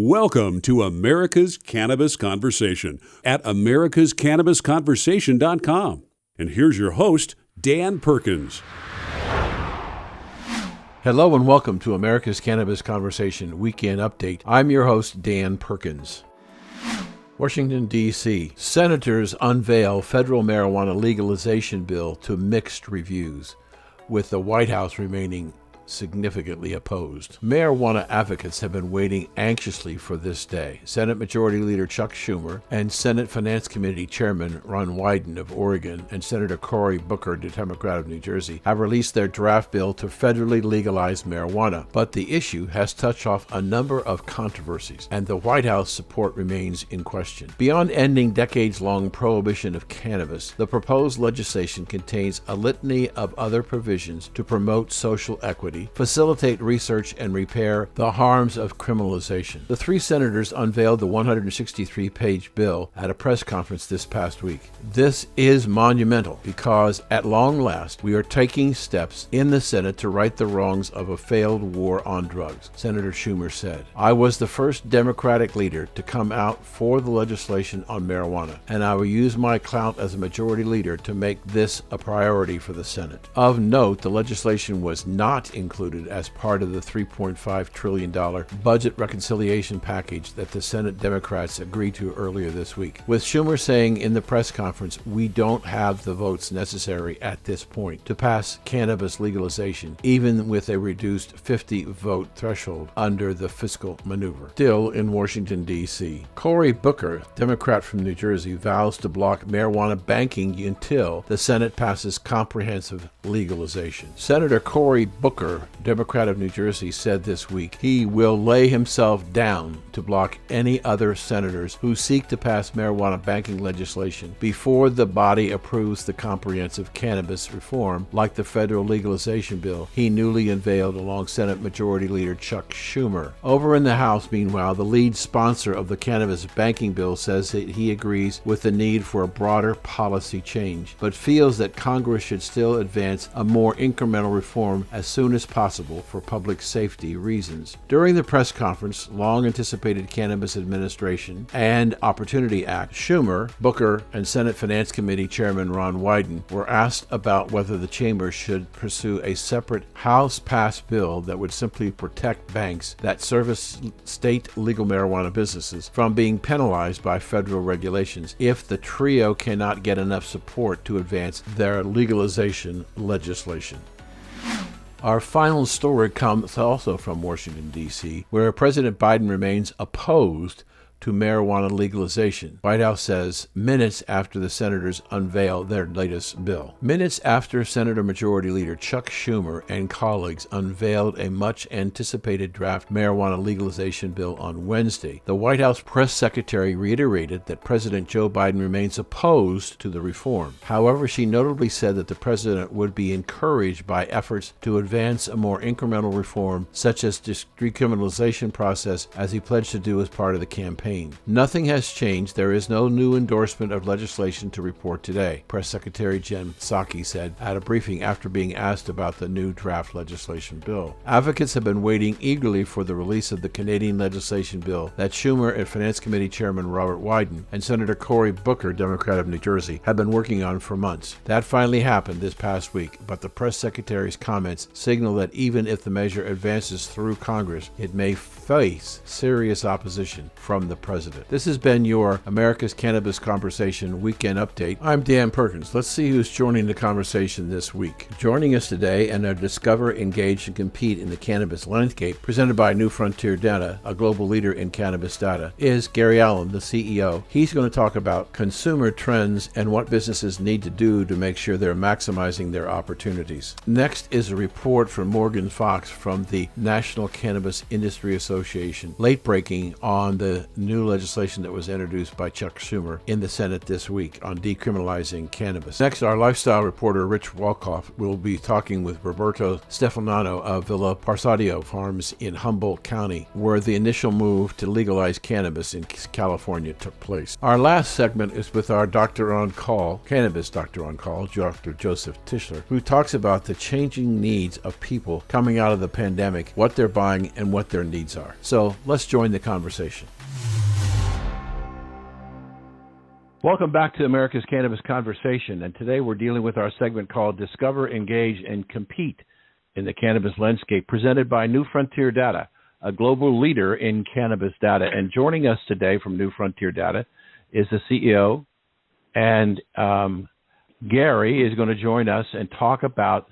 Welcome to America's Cannabis Conversation at americascannabisconversation.com. And here's your host, Dan Perkins. Hello and welcome to America's Cannabis Conversation Weekend Update. I'm your host, Dan Perkins. Washington, D.C. Senators unveil federal marijuana legalization bill to mixed reviews, with the White House remaining significantly opposed. Marijuana advocates have been waiting anxiously for this day. Senate Majority Leader Chuck Schumer and Senate Finance Committee Chairman Ron Wyden of Oregon and Senator Cory Booker, the Democrat of New Jersey, have released their draft bill to federally legalize marijuana. But the issue has touched off a number of controversies, and the White House support remains in question. Beyond ending decades-long prohibition of cannabis, the proposed legislation contains a litany of other provisions to promote social equity, facilitate research, and repair the harms of criminalization. The three senators unveiled the 163-page bill at a press conference this past week. This is monumental because, at long last, we are taking steps in the Senate to right the wrongs of a failed war on drugs, Senator Schumer said. I was the first Democratic leader to come out for the legislation on marijuana, and I will use my clout as a majority leader to make this a priority for the Senate. Of note, the legislation was not included as part of the $3.5 trillion budget reconciliation package that the Senate Democrats agreed to earlier this week, with Schumer saying in the press conference, "We don't have the votes necessary at this point to pass cannabis legalization, even with a reduced 50-vote threshold under the fiscal maneuver." Still in Washington, D.C., Cory Booker, Democrat from New Jersey, vows to block marijuana banking until the Senate passes comprehensive legalization. Senator Cory Booker, Democrat of New Jersey, said this week he will lay himself down to block any other senators who seek to pass marijuana banking legislation before the body approves the comprehensive cannabis reform like the federal legalization bill he newly unveiled along Senate Majority Leader Chuck Schumer. Over in the House, meanwhile, the lead sponsor of the cannabis banking bill says that he agrees with the need for a broader policy change, but feels that Congress should still advance a more incremental reform as soon as possible for public safety reasons. During the press conference, long-anticipated Cannabis Administration and Opportunity Act, Schumer, Booker, and Senate Finance Committee Chairman Ron Wyden were asked about whether the chamber should pursue a separate House-passed bill that would simply protect banks that service state legal marijuana businesses from being penalized by federal regulations if the trio cannot get enough support to advance their legalization legislation. Our final story comes also from Washington, D.C., where President Biden remains opposed to marijuana legalization. White House says minutes after the senators unveil their latest bill. Minutes after Senator Majority Leader Chuck Schumer and colleagues unveiled a much-anticipated draft marijuana legalization bill on Wednesday, the White House press secretary reiterated that President Joe Biden remains opposed to the reform. However, she notably said that the president would be encouraged by efforts to advance a more incremental reform, such as the decriminalization process, as he pledged to do as part of the campaign. Nothing has changed. There is no new endorsement of legislation to report today, Press Secretary Jen Psaki said at a briefing after being asked about the new draft legislation bill. Advocates have been waiting eagerly for the release of the Canadian legislation bill that Schumer and Finance Committee Chairman Robert Wyden and Senator Cory Booker, Democrat of New Jersey, have been working on for months. That finally happened this past week, but the press secretary's comments signal that even if the measure advances through Congress, it may face serious opposition from the president. This has been your America's Cannabis Conversation Weekend Update. I'm Dan Perkins. Let's see who's joining the conversation this week. Joining us today and our Discover, Engage, and Compete in the Cannabis Landscape, presented by New Frontier Data, a global leader in cannabis data, is Gary Allen, the CEO. He's going to talk about consumer trends and what businesses need to do to make sure they're maximizing their opportunities. Next is a report from Morgan Fox from the National Cannabis Industry Association, late breaking on the new legislation that was introduced by Chuck Schumer in the Senate this week on decriminalizing cannabis. Next, our lifestyle reporter, Rich Walkoff, will be talking with Roberto Steffano of Villa Paradiso Farms in Humboldt County, where the initial move to legalize cannabis in California took place. Our last segment is with our doctor on call, cannabis doctor on call, Dr. Joseph Tischler, who talks about the changing needs of people coming out of the pandemic, what they're buying, and what their needs are. So let's join the conversation. Welcome back to America's Cannabis Conversation, and today we're dealing with our segment called Discover, Engage, and Compete in the Cannabis Landscape, presented by New Frontier Data, a global leader in cannabis data. And joining us today from New Frontier Data is the CEO, and Gary is going to join us and talk about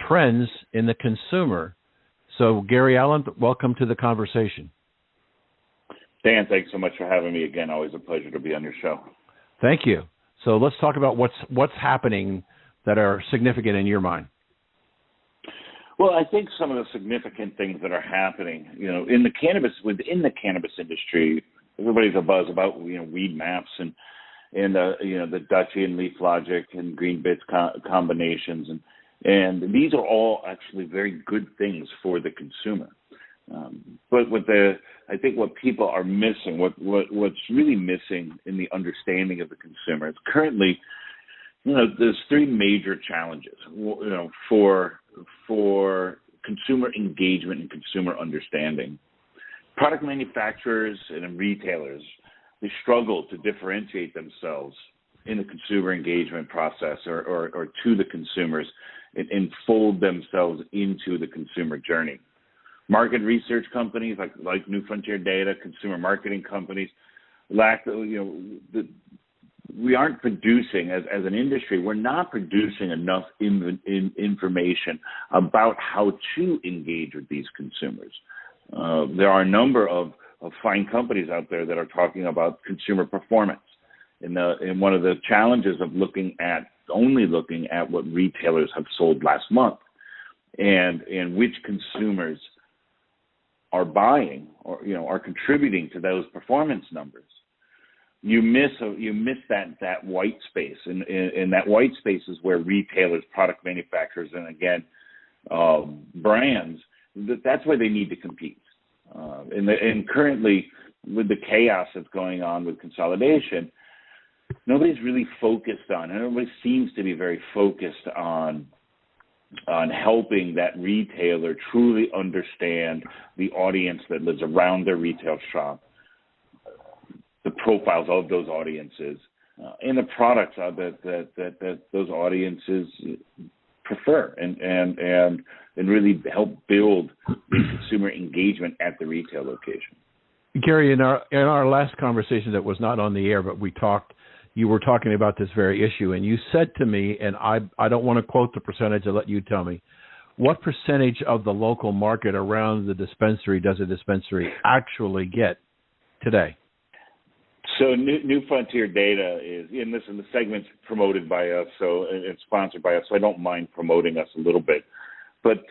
trends in the consumer. So, Gary Allen, welcome to the conversation. Dan, thanks so much for having me again. Always a pleasure to be on your show. Thank you. So let's talk about what's happening that are significant in your mind. Well, I think some of the significant things that are happening, within the cannabis industry, everybody's abuzz about, weed maps and the Dutchy and Leaf Logic and Green Bits combinations. And these are all actually very good things for the consumer. But I think what people are missing, what's really missing in the understanding of the consumer is currently, there's three major challenges, for consumer engagement and consumer understanding. Product manufacturers and retailers, they struggle to differentiate themselves in the consumer engagement process or to the consumers and fold themselves into the consumer journey. Market research companies like New Frontier Data, consumer marketing companies, we aren't producing, as an industry, we're not producing enough information about how to engage with these consumers. There are a number of fine companies out there that are talking about consumer performance. And one of the challenges of only looking at what retailers have sold last month and which consumers are buying or are contributing to those performance numbers, you miss that white space, and that white space is where retailers, product manufacturers, and again brands, that's where they need to compete. And currently, with the chaos that's going on with consolidation, nobody's really focused on, and everybody seems to be very focused on helping that retailer truly understand the audience that lives around their retail shop, the profiles of those audiences, and the products that those audiences prefer, and really help build the consumer engagement at the retail location. Gary, in our last conversation that was not on the air, but you were talking about this very issue, and you said to me, and I don't want to quote the percentage, I'll let you tell me, what percentage of the local market around the dispensary does a dispensary actually get today? So New Frontier Data is, and listen, the segment's promoted by us, so it's sponsored by us, so I don't mind promoting us a little bit. But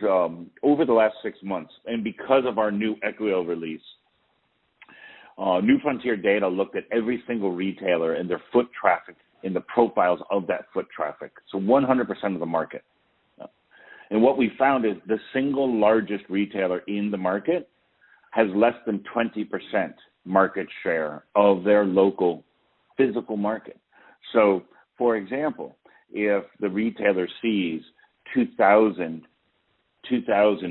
over the last 6 months, and because of our new Equio release, New Frontier Data looked at every single retailer and their foot traffic and the profiles of that foot traffic. So 100% of the market. And what we found is the single largest retailer in the market has less than 20% market share of their local physical market. So, for example, if the retailer sees 2,000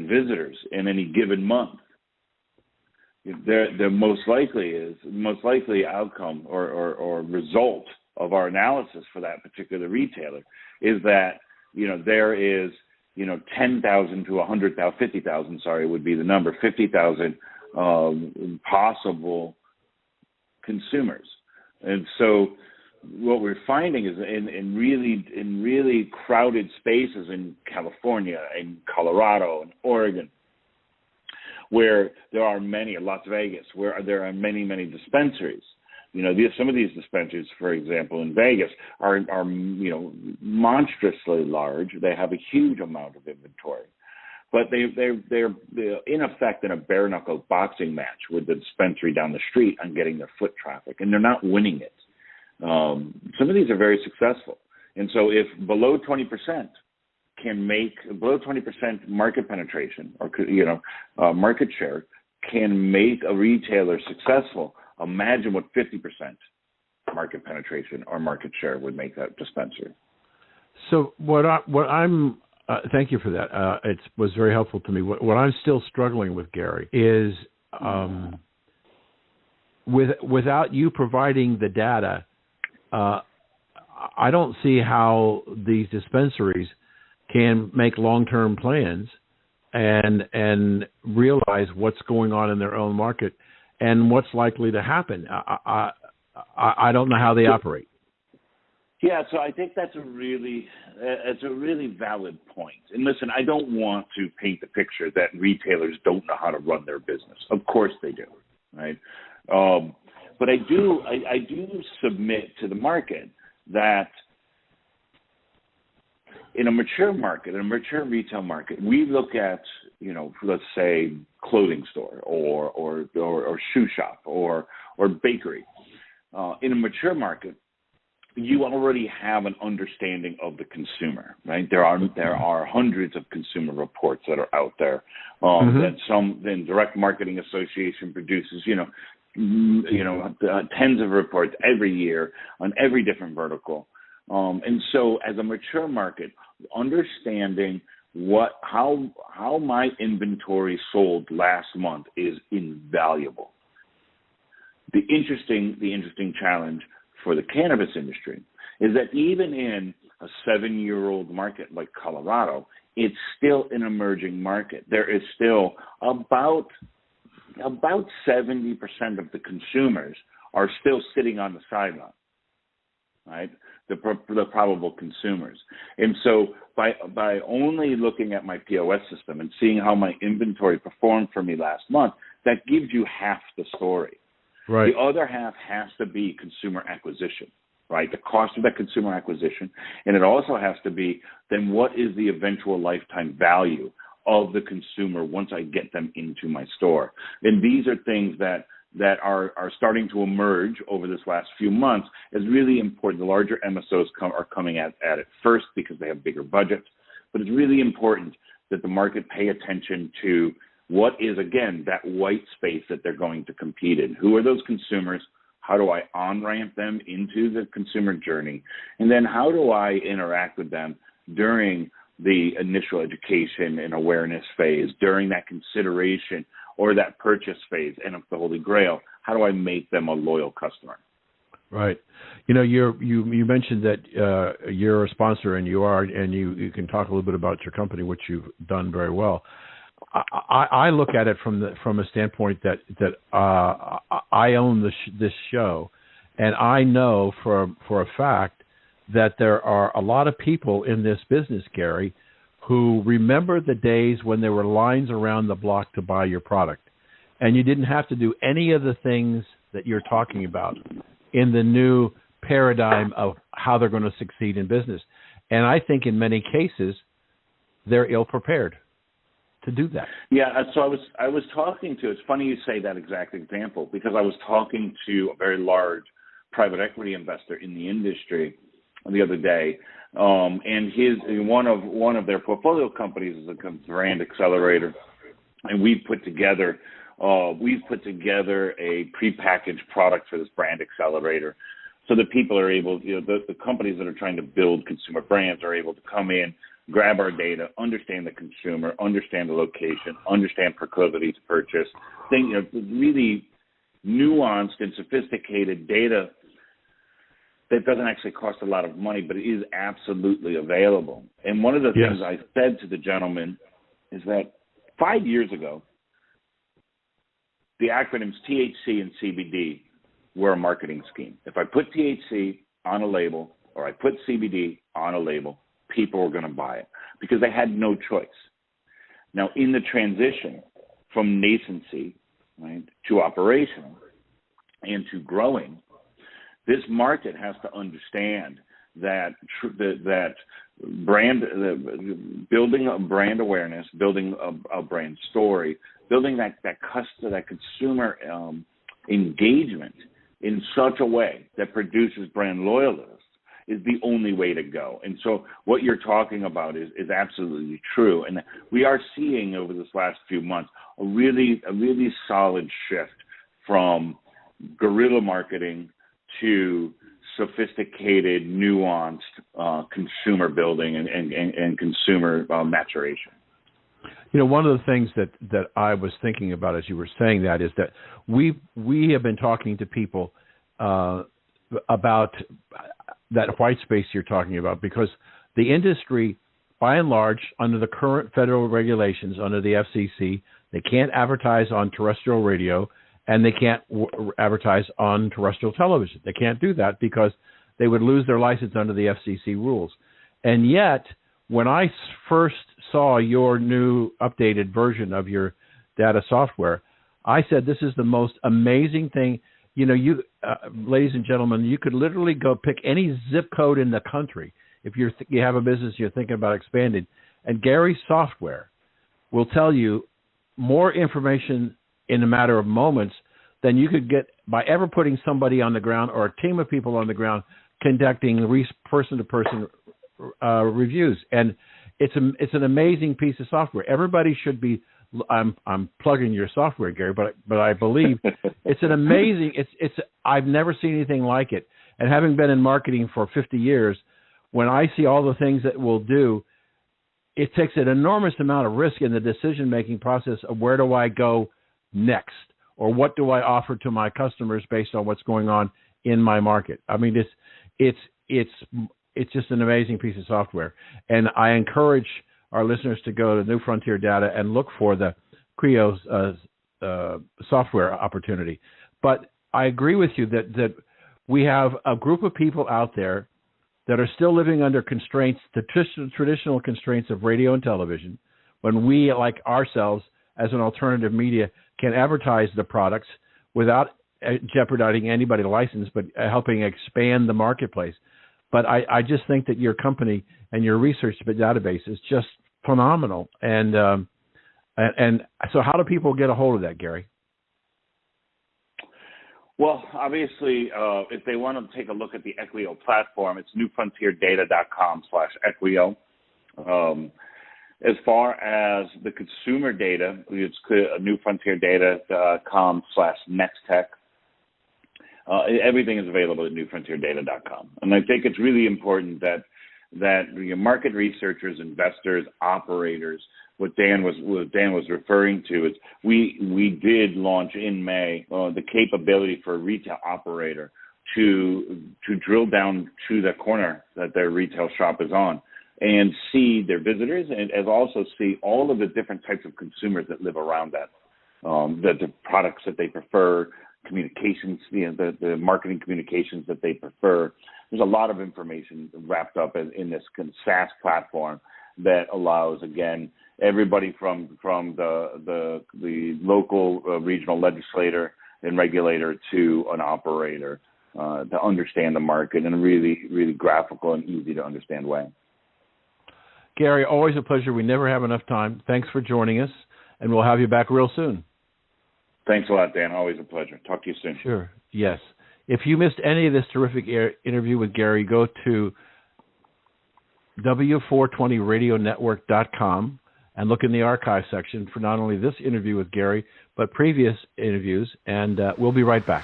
visitors in any given month, the most likely outcome or result of our analysis for that particular retailer is that there is 10,000 to 100,000, 50,000, would be the number, 50,000 possible consumers. And so what we're finding is in really crowded spaces in California and Colorado and Oregon, where there are many, Las Vegas, where there are many dispensaries. Some of these dispensaries, for example, in Vegas are monstrously large. They have a huge amount of inventory. but they're in effect in a bare knuckle boxing match with the dispensary down the street on getting their foot traffic, and they're not winning it. Some of these are very successful, and so if below 20% market penetration or market share can make a retailer successful, imagine what 50% market penetration or market share would make that dispensary. So thank you for that. It was very helpful to me. What I'm still struggling with, Gary, is without you providing the data, I don't see how these dispensaries can make long-term plans and realize what's going on in their own market and what's likely to happen. I don't know how they operate. Yeah, so I think that's a really valid point. And listen, I don't want to paint the picture that retailers don't know how to run their business. Of course they do, right? But I do submit to the market that in a mature market, in a mature retail market, we look at, let's say clothing store or shoe shop or bakery. In a mature market, you already have an understanding of the consumer, right? There are hundreds of consumer reports that are out there that the Direct Marketing Association produces, tens of reports every year on every different vertical. And so as a mature market, understanding how my inventory sold last month is invaluable. The interesting challenge for the cannabis industry is that even in a 7-year-old market like Colorado, it's still an emerging market. There is still about 70% of the consumers are still sitting on the sideline, right? The probable consumers. And so by only looking at my POS system and seeing how my inventory performed for me last month, that gives you half the story. Right. The other half has to be consumer acquisition, right? The cost of that consumer acquisition. And it also has to be then what is the eventual lifetime value of the consumer once I get them into my store. And these are things that are starting to emerge over this last few months as really important. The larger MSOs are coming at it first because they have bigger budgets. But it's really important that the market pay attention to what is, again, that white space that they're going to compete in. Who are those consumers? How do I on-ramp them into the consumer journey? And then how do I interact with them during the initial education and awareness phase, during that consideration or that purchase phase? And of the Holy Grail, how do I make them a loyal customer? Right. You mentioned that you're a sponsor, and you can talk a little bit about your company, which you've done very well. I look at it from a standpoint that I own this show, and I know for a fact that there are a lot of people in this business, Gary, who remember the days when there were lines around the block to buy your product, and you didn't have to do any of the things that you're talking about in the new paradigm of how they're going to succeed in business. And I think in many cases they're ill-prepared to do that. Yeah, so I was talking to, it's funny you say that exact example, because I was talking to a very large private equity investor in the industry the other day, and one of their portfolio companies is a brand accelerator, and we've put together a prepackaged product for this brand accelerator, so that people are able, the companies that are trying to build consumer brands are able to come in, grab our data, understand the consumer, understand the location, understand proclivity to purchase, really nuanced and sophisticated data that doesn't actually cost a lot of money, but it is absolutely available. And one of the things I said to the gentleman is that 5 years ago, the acronyms THC and CBD were a marketing scheme. If I put THC on a label or I put CBD on a label, people were going to buy it because they had no choice. Now, in the transition from nascency, right, to operational and to growing, this market has to understand that building a brand awareness, building a brand story, building that consumer engagement in such a way that produces brand loyalists is the only way to go. And so what you're talking about is absolutely true. And we are seeing over this last few months a really solid shift from guerrilla marketing to sophisticated, nuanced consumer building and consumer maturation. You know, one of the things that I was thinking about as you were saying that is that we have been talking to people about that white space you're talking about, because the industry, by and large, under the current federal regulations, under the FCC, they can't advertise on terrestrial radio and they can't advertise on terrestrial television. They can't do that because they would lose their license under the FCC rules. And yet, when I first saw your new updated version of your data software, I said, this is the most amazing thing. You know, you, ladies and gentlemen, you could literally go pick any zip code in the country if you have a business you're thinking about expanding, and Gary's software will tell you more information in a matter of moments than you could get by ever putting somebody on the ground or a team of people on the ground conducting person-to-person reviews. And it's an amazing piece of software. Everybody should be. I'm plugging your software, Gary, but I believe it's an amazing. I've never seen anything like it. And having been in marketing for 50 years, when I see all the things that we'll do, it takes an enormous amount of risk in the decision-making process of where do I go next, or what do I offer to my customers based on what's going on in my market. I mean, it's just an amazing piece of software, and I encourage our listeners to go to New Frontier Data and look for the Creo software opportunity. But I agree with you that we have a group of people out there that are still living under constraints, the traditional constraints of radio and television, when we, like ourselves, as an alternative media, can advertise the products without jeopardizing anybody's license, but helping expand the marketplace. But I just think that your company and your research database is just phenomenal. And so how do people get a hold of that, Gary? Well, obviously, if they want to take a look at the Equio platform, it's newfrontierdata.com/Equio. As far as the consumer data, it's newfrontierdata.com/Nextech. Everything is available at newfrontierdata.com. And I think it's really important that your market researchers, investors, operators, what Dan was referring to is we did launch in May the capability for a retail operator to drill down to the corner that their retail shop is on and see their visitors, and as also see all of the different types of consumers that live around that, the products that they prefer, communications, the marketing communications that they prefer. There's a lot of information wrapped up in this SaaS platform that allows, again, everybody from the local regional legislator and regulator to an operator to understand the market in a really, really graphical and easy to understand way. Gary, always a pleasure. We never have enough time. Thanks for joining us, and we'll have you back real soon. Thanks a lot, Dan. Always a pleasure. Talk to you soon. Sure. Yes. If you missed any of this terrific interview with Gary, go to W420radionetwork.com and look in the archive section for not only this interview with Gary, but previous interviews, and we'll be right back.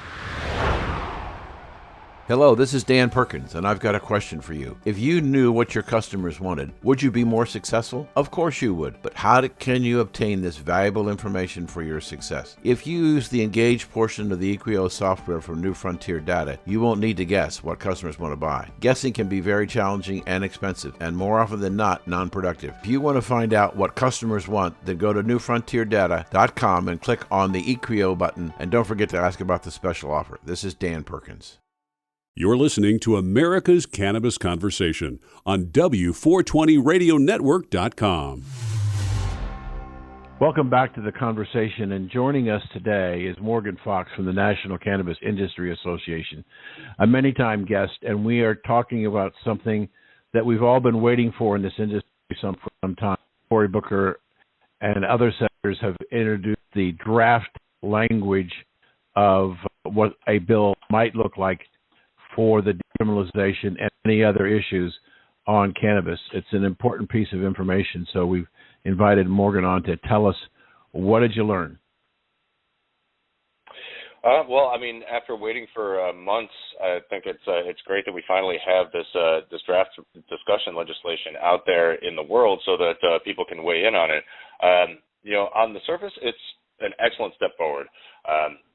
Hello, this is Dan Perkins, and I've got a question for you. If you knew what your customers wanted, would you be more successful? Of course you would, but how can you obtain this valuable information for your success? If you use the engaged portion of the Equio software from New Frontier Data, you won't need to guess what customers want to buy. Guessing can be very challenging and expensive, and more often than not, non-productive. If you want to find out what customers want, then go to newfrontierdata.com and click on the Equio button, and don't forget to ask about the special offer. This is Dan Perkins. You're listening to America's Cannabis Conversation on W420radionetwork.com. Welcome back to the conversation, and joining us today is Morgan Fox from the National Cannabis Industry Association, a many-time guest, and we are talking about something that we've all been waiting for in this industry for some time. Cory Booker and other senators have introduced the draft language of what a bill might look like for the decriminalization and any other issues on cannabis. It's an important piece of information, so we've invited Morgan on to tell us, what did you learn? Well, I mean, after waiting for months, I think it's great that we finally have this draft discussion legislation out there in the world so that people can weigh in on it. On the surface, it's an excellent step forward.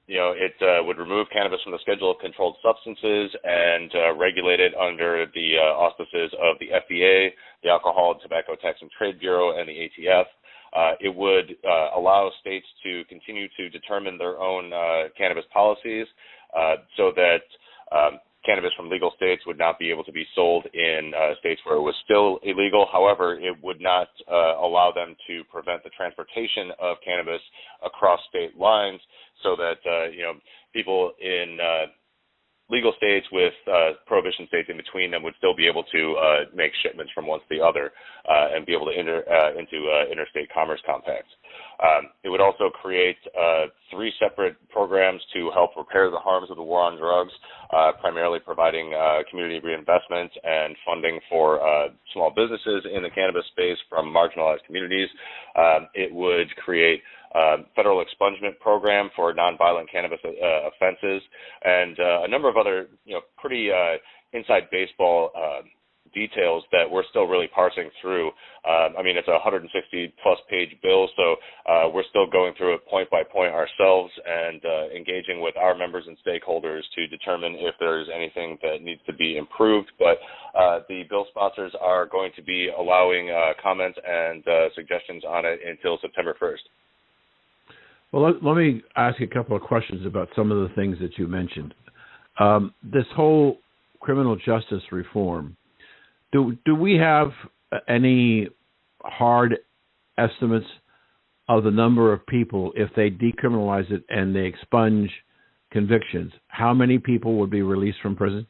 It would remove cannabis from the Schedule of Controlled Substances and regulate it under the auspices of the FDA, the Alcohol and Tobacco Tax and Trade Bureau, and the ATF. It would allow states to continue to determine their own cannabis policies so that cannabis from legal states would not be able to be sold in states where it was still illegal. However, it would not allow them to prevent the transportation of cannabis across state lines so that, people in legal states with prohibition states in between them would still be able to make shipments from one to the other and be able to enter into interstate commerce compacts. It would also create 3 separate programs to help repair the harms of the war on drugs, primarily providing community reinvestment and funding for small businesses in the cannabis space from marginalized communities. It would create federal expungement program for nonviolent cannabis offenses, and a number of other, pretty inside baseball details that we're still really parsing through. It's a 160-plus page bill, so we're still going through it point by point ourselves and engaging with our members and stakeholders to determine if there's anything that needs to be improved. But the bill sponsors are going to be allowing comments and suggestions on it until September 1st. Well, let me ask a couple of questions about some of the things that you mentioned. This whole criminal justice reform, do we have any hard estimates of the number of people, if they decriminalize it and they expunge convictions, how many people would be released from prison?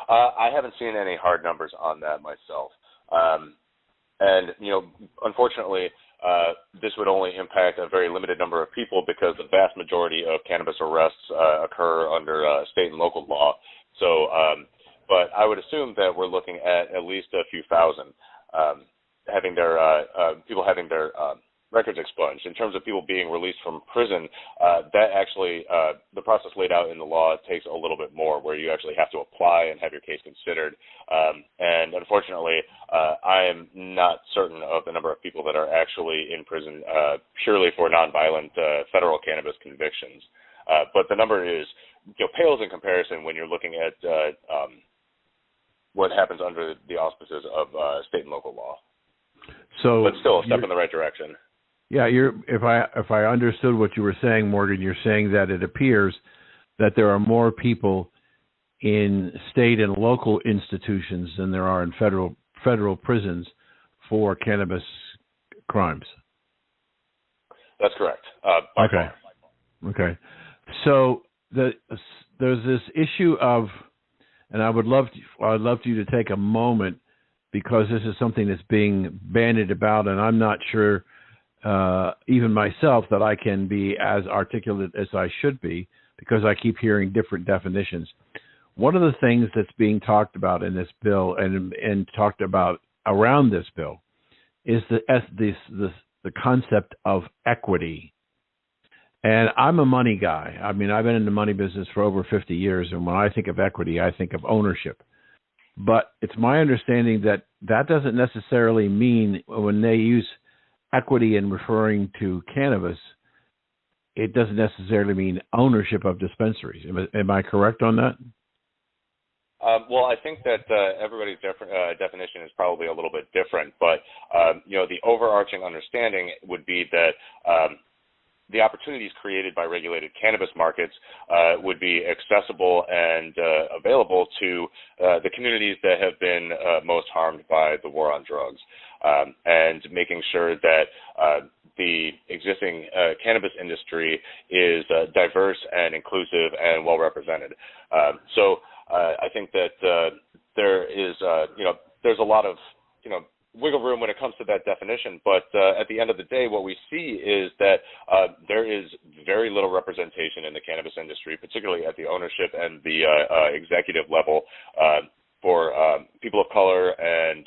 I haven't seen any hard numbers on that myself. Unfortunately, this would only impact a very limited number of people because the vast majority of cannabis arrests occur under state and local law. So, but I would assume that we're looking at least a few thousand having their people having their records expunged. In terms of people being released from prison, that actually the process laid out in the law takes a little bit more, where you actually have to apply and have your case considered. And unfortunately, I am not certain of the number of people that are actually in prison purely for nonviolent federal cannabis convictions. But the number is pales in comparison when you're looking at what happens under the auspices of state and local law. So, but still a step in the right direction. Yeah, if I understood what you were saying, Morgan, you're saying that it appears that there are more people in state and local institutions than there are in federal prisons for cannabis crimes. That's correct. Okay. So there's this issue of, and I'd love you to take a moment, because this is something that's being bandied about, and I'm not sure even myself that I can be as articulate as I should be, because I keep hearing different definitions. One of the things that's being talked about in this bill and talked about around this bill is the concept of equity. And I'm a money guy. I mean, I've been in the money business for over 50 years, and when I think of equity, I think of ownership. But it's my understanding that that doesn't necessarily mean, when they use equity in referring to cannabis, it doesn't necessarily mean ownership of dispensaries. Am I correct on that? Well, I think that everybody's definition is probably a little bit different, but the overarching understanding would be that the opportunities created by regulated cannabis markets would be accessible and available to the communities that have been most harmed by the war on drugs, and making sure that the existing cannabis industry is diverse and inclusive and well represented. So I think that there is, there's a lot of, wiggle room when it comes to that definition. But at the end of the day, what we see is that there is very little representation in the cannabis industry, particularly at the ownership and the executive level, for people of color and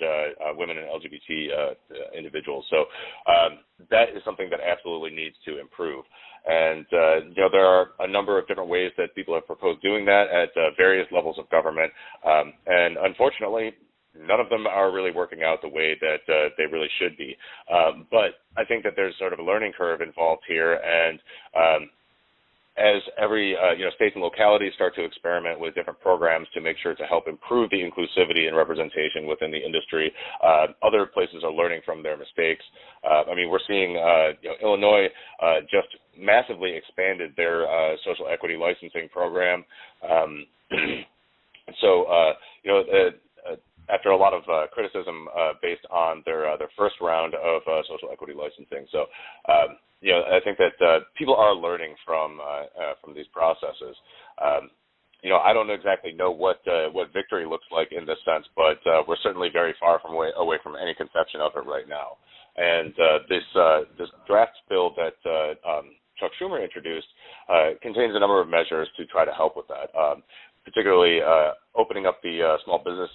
women and LGBT individuals. So that is something that absolutely needs to improve. And, there are a number of different ways that people have proposed doing that at various levels of government. And unfortunately, none of them are really working out the way that they really should be. But I think that there's sort of a learning curve involved here. And as every states and localities start to experiment with different programs to make sure to help improve the inclusivity and representation within the industry, other places are learning from their mistakes. We're seeing Illinois just massively expanded their social equity licensing program. After a lot of criticism based on their first round of social equity licensing. So, I think that people are learning from these processes. I don't exactly know what victory looks like in this sense, but we're certainly very far away from any conception of it right now. And this draft bill that Chuck Schumer introduced contains a number of measures to try to help with that. Particularly opening up the Small Business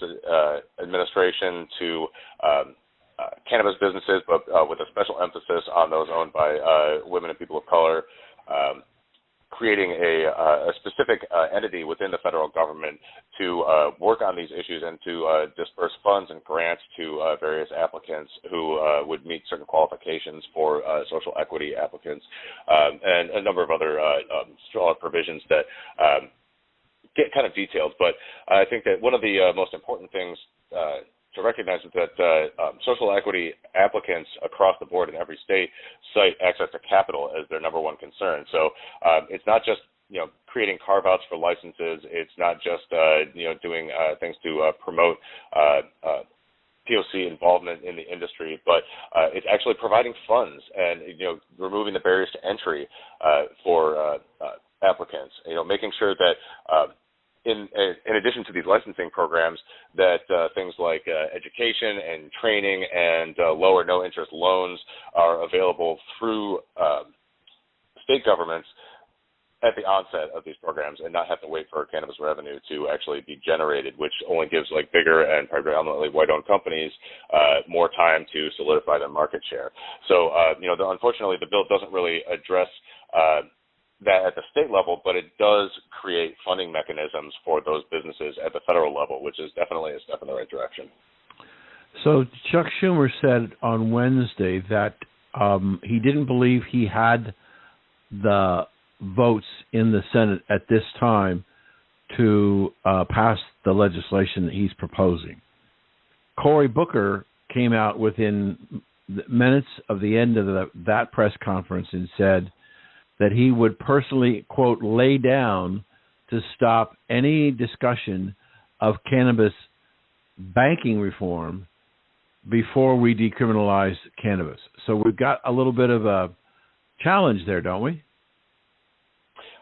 Administration to cannabis businesses, but with a special emphasis on those owned by women and people of color, creating a specific entity within the federal government to work on these issues and to disperse funds and grants to various applicants who would meet certain qualifications for social equity applicants, and a number of other strong provisions that get kind of detailed. But I think that one of the most important things to recognize is that social equity applicants across the board in every state cite access to capital as their number one concern. So it's not just creating carve-outs for licenses. It's not just doing things to promote POC involvement in the industry, but it's actually providing funds and removing the barriers to entry for applicants. Making sure that in addition to these licensing programs, that things like education and training and low or no interest loans are available through state governments at the onset of these programs, and not have to wait for cannabis revenue to actually be generated, which only gives bigger and predominantly white-owned companies more time to solidify their market share. So, unfortunately, the bill doesn't really address that at the state level, but it does create funding mechanisms for those businesses at the federal level, which is definitely a step in the right direction. So Chuck Schumer said on Wednesday that he didn't believe he had the votes in the Senate at this time to pass the legislation that he's proposing. Cory Booker came out within minutes of the end of that press conference and said that he would personally, quote, lay down to stop any discussion of cannabis banking reform before we decriminalize cannabis. So we've got a little bit of a challenge there, don't we?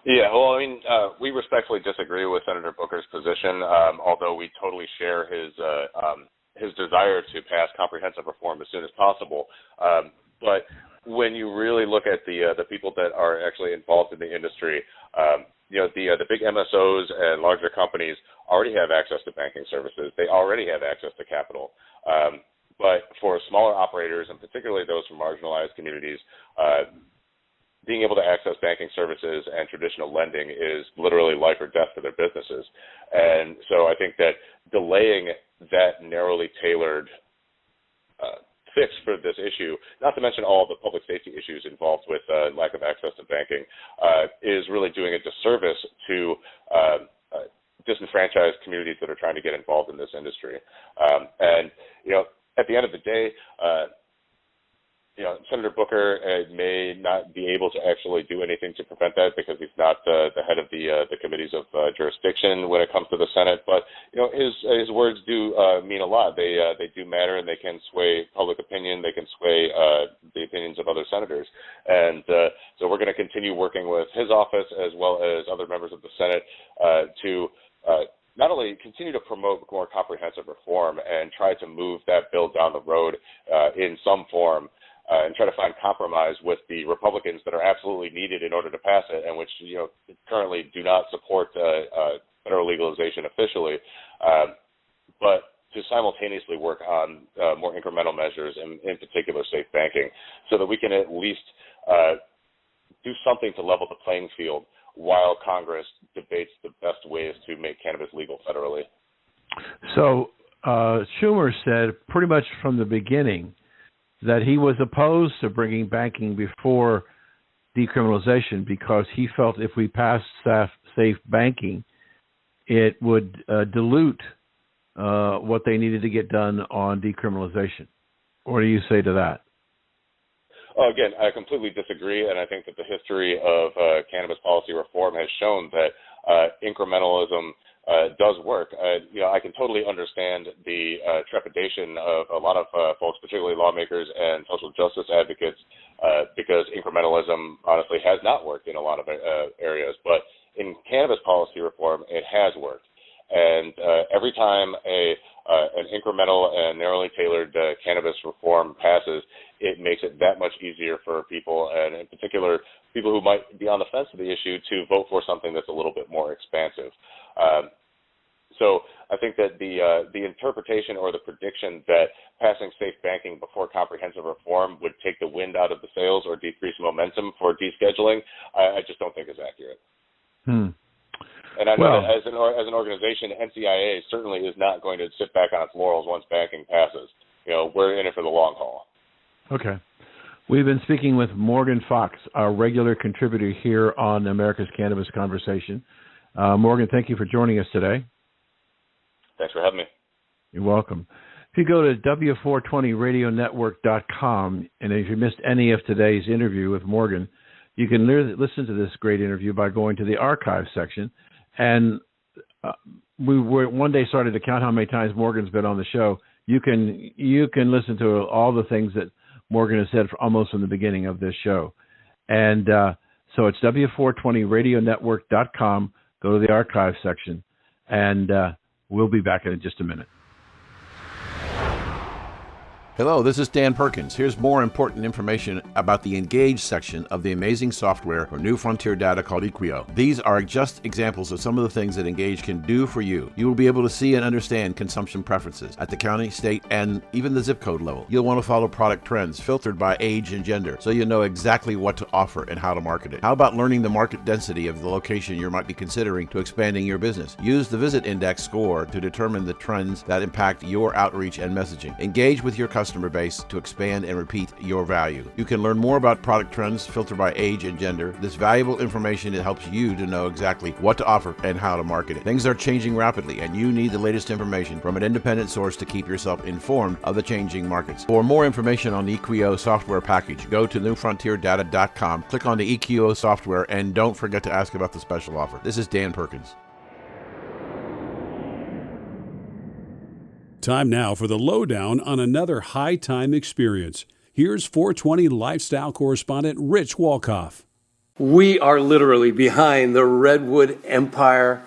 Yeah, well, we respectfully disagree with Senator Booker's position, although we totally share his desire to pass comprehensive reform as soon as possible. But when you really look at the people that are actually involved in the industry, the big MSOs and larger companies already have access to banking services. They already have access to capital. But for smaller operators, and particularly those from marginalized communities, being able to access banking services and traditional lending is literally life or death for their businesses. And so I think that delaying that narrowly tailored fix for this issue, not to mention all the public safety issues involved with lack of access to banking, is really doing a disservice to disenfranchised communities that are trying to get involved in this industry. And at the end of the day, Senator Booker may not be able to actually do anything to prevent that because he's not the head of the committees of jurisdiction when it comes to the Senate. But his words do mean a lot. They do matter, and they can sway public opinion. They can sway the opinions of other senators. And so we're going to continue working with his office as well as other members of the Senate to not only continue to promote more comprehensive reform and try to move that bill down the road in some form, and try to find compromise with the Republicans that are absolutely needed in order to pass it, and which currently do not support federal legalization officially, but to simultaneously work on more incremental measures, in particular safe banking, so that we can at least do something to level the playing field while Congress debates the best ways to make cannabis legal federally. So Schumer said pretty much from the beginning that he was opposed to bringing banking before decriminalization because he felt if we passed safe banking, it would dilute what they needed to get done on decriminalization. What do you say to that? Again, I completely disagree, and I think that the history of cannabis policy reform has shown that incrementalism does work. I can totally understand the trepidation of a lot of folks, particularly lawmakers and social justice advocates, because incrementalism honestly has not worked in a lot of areas. But in cannabis policy reform, it has worked. And every time an incremental and narrowly tailored cannabis reform passes, it makes it that much easier for people, and in particular, people who might be on the fence of the issue, to vote for something that's a little bit more expansive. So I think that the interpretation or the prediction that passing safe banking before comprehensive reform would take the wind out of the sails or decrease momentum for descheduling, I just don't think is accurate. And I know that as an organization, NCIA certainly is not going to sit back on its laurels once banking passes. We're in it for the long haul. Okay. We've been speaking with Morgan Fox, our regular contributor here on America's Cannabis Conversation. Morgan, thank you for joining us today. Thanks for having me. You're welcome. If you go to W420radionetwork.com, and if you missed any of today's interview with Morgan, you can listen to this great interview by going to the archive section. And we one day started to count how many times Morgan's been on the show. You can listen to all the things that Morgan has said almost from the beginning of this show. And so it's W420radionetwork.com. Go to the archive section, and we'll be back in just a minute. Hello, this is Dan Perkins. Here's more important information about the Engage section of the amazing software for New Frontier Data called Equio. These are just examples of some of the things that Engage can do for you. You will be able to see and understand consumption preferences at the county, state, and even the zip code level. You'll want to follow product trends filtered by age and gender, so you'll know exactly what to offer and how to market it. How about learning the market density of the location you might be considering to expanding your business? Use the Visit Index score to determine the trends that impact your outreach and messaging. Engage with your customer base to expand and repeat your value. You can learn more about product trends filtered by age and gender. This valuable information, it helps you to know exactly what to offer and how to market it. Things are changing rapidly, and you need the latest information from an independent source to keep yourself informed of the changing markets. For more information on the Equio software package, go to newfrontierdata.com, click on the Equio software, and don't forget to ask about the special offer. This is Dan Perkins. Time now for the lowdown on another high time experience. Here's 420 lifestyle correspondent Rich Walkoff. We are literally behind the Redwood Empire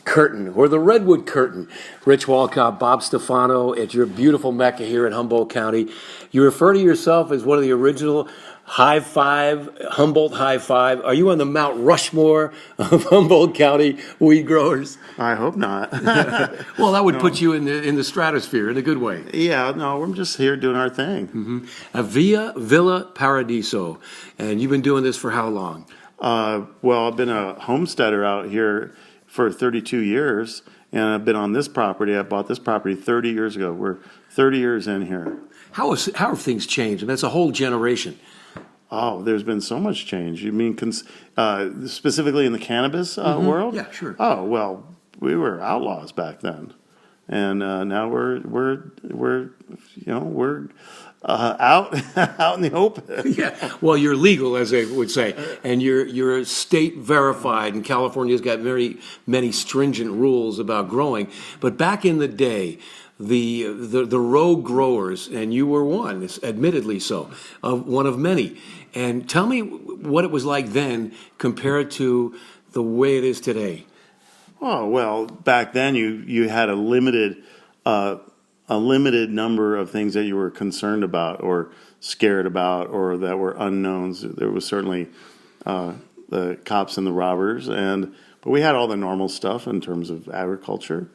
curtain, or the Redwood curtain. Rich Walkoff, Bob Steffano, at your beautiful Mecca here in Humboldt County. You refer to yourself as one of the original High Five, Humboldt High Five. Are you on the Mount Rushmore of Humboldt County weed growers? I hope not. Well, that would put you in the stratosphere in a good way. Yeah, no, we're just here doing our thing. Villa Paradiso, and you've been doing this for how long? Well, I've been a homesteader out here for 32 years, and I've been on this property. I bought this property 30 years ago. We're 30 years in here. How have things changed? I mean, that's a whole generation. Oh, there's been so much change. You mean specifically in the cannabis world? Yeah, sure. Oh, well, we were outlaws back then, and now we're out in the open. Yeah, well, you're legal, as they would say, and you're state verified, and California's got very many stringent rules about growing. But back in the day, the rogue growers, and you were one, admittedly so, one of many. And tell me what it was like then compared to the way it is today. Oh, well, back then you had a limited number of things that you were concerned about or scared about or that were unknowns. There was certainly the cops and the robbers, but we had all the normal stuff in terms of agriculture,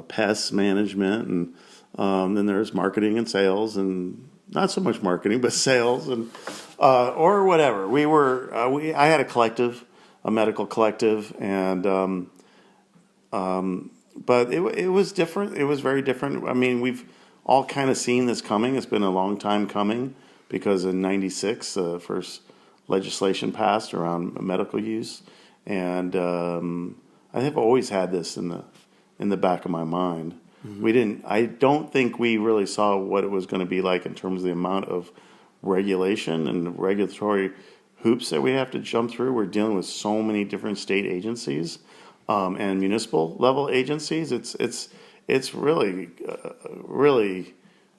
pest management, and then there's marketing and sales, and not so much marketing, but sales and or whatever. I had a collective, a medical collective, and but it was different. It was very different. I mean, we've all kind of seen this coming. It's been a long time coming because in '96, the first legislation passed around medical use, and I have always had this in the back of my mind. Mm-hmm. I don't think we really saw what it was going to be like in terms of the amount of regulation and regulatory hoops that we have to jump through. We're dealing with so many different state agencies and municipal level agencies. It's really